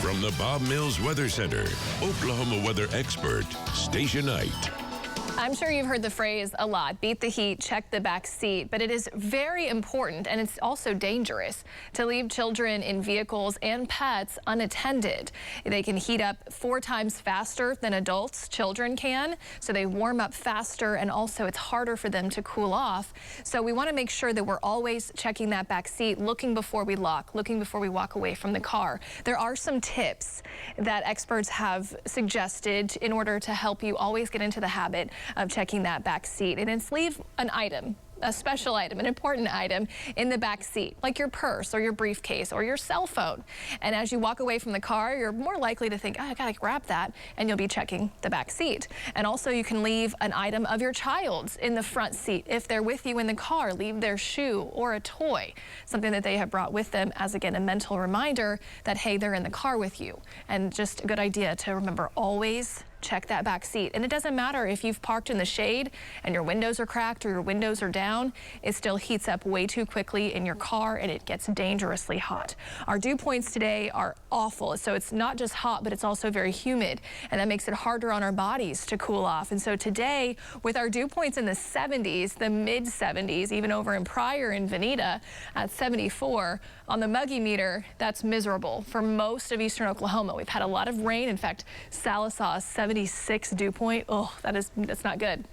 From the Bob Mills Weather Center, Oklahoma weather expert, Stacia Knight. I'm sure you've heard the phrase a lot, beat the heat, check the back seat, but it is very important and it's also dangerous to leave children in vehicles and pets unattended. They can heat up 4 times faster than adults, children can, so they warm up faster and also it's harder for them to cool off. So we want to make sure that we're always checking that back seat, looking before we lock, looking before we walk away from the car. There are some tips that experts have suggested in order to help you always get into the habit of checking that back seat, and it's leave an item, a special item, an important item in the back seat, like your purse or your briefcase or your cell phone. And as you walk away from the car, you're more likely to think, oh, I gotta grab that, and you'll be checking the back seat. And also you can leave an item of your child's in the front seat. If they're with you in the car, leave their shoe or a toy, something that they have brought with them as, again, a mental reminder that, hey, they're in the car with you. And just a good idea to remember, always check that back seat. And it doesn't matter if you've parked in the shade and your windows are cracked or your windows are down, it still heats up way too quickly in your car and it gets dangerously hot. Our dew points today are awful. So it's not just hot, but it's also very humid, and that makes it harder on our bodies to cool off. And so today, with our dew points in the 70s, the mid 70s, even over in Pryor and Veneta at 74, on the muggy meter, that's miserable for most of eastern Oklahoma. We've had a lot of rain. In fact, Salas saw a 76 dew point. Oh, that's not good.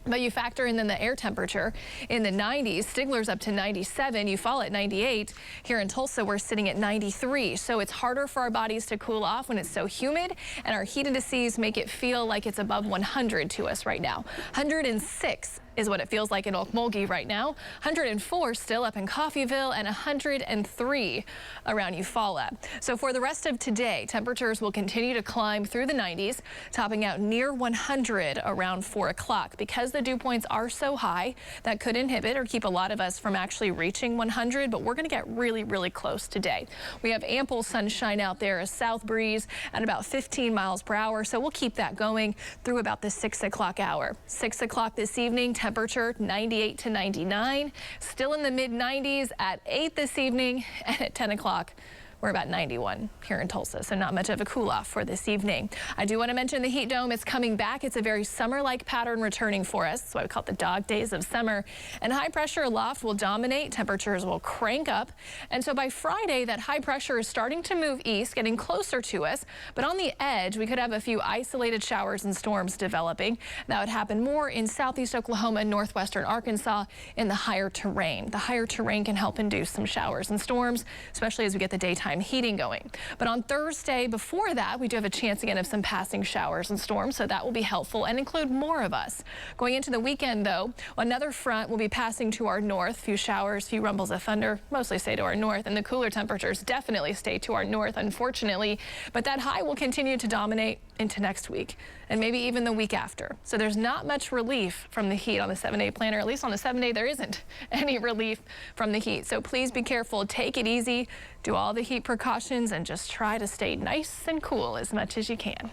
But you factor in then the air temperature in the 90s. Stigler's up to 97. You fall at 98. Here in Tulsa, we're sitting at 93. So it's harder for our bodies to cool off when it's so humid, and our heat indices make it feel like it's above 100 to us right now. 106 is what it feels like in Okmulgee right now. 104 still up in Coffeyville, and 103 around Eufaula. So for the rest of today, temperatures will continue to climb through the 90s, topping out near 100 around 4 o'clock. Because the dew points are so high, that could inhibit or keep a lot of us from actually reaching 100, but we're going to get really, really close today. We have ample sunshine out there, a south breeze at about 15 miles per hour, so we'll keep that going through about the 6 o'clock hour. 6 o'clock this evening, temperature 98 to 99, still in the mid 90s at 8 this evening, and at 10 o'clock we're about 91 here in Tulsa, so not much of a cool off for this evening. I do want to mention the heat dome is coming back. It's a very summer-like pattern returning for us. That's why we call it the dog days of summer. And high pressure aloft will dominate. Temperatures will crank up. And so by Friday, that high pressure is starting to move east, getting closer to us. But on the edge, we could have a few isolated showers and storms developing. That would happen more in southeast Oklahoma and northwestern Arkansas in the higher terrain. The higher terrain can help induce some showers and storms, especially as we get the daytime heating going. But on Thursday, before that, we do have a chance again of some passing showers and storms, so that will be helpful and include more of us. Going into the weekend, though, another front will be passing to our north. Few showers, few rumbles of thunder, mostly stay to our north, and the cooler temperatures definitely stay to our north, unfortunately. But that high will continue to dominate into next week and maybe even the week after. So there's not much relief from the heat on the 7-day planner. At least on the 7-day, there isn't any relief from the heat. So please be careful, take it easy, do all the heat precautions, and just try to stay nice and cool as much as you can.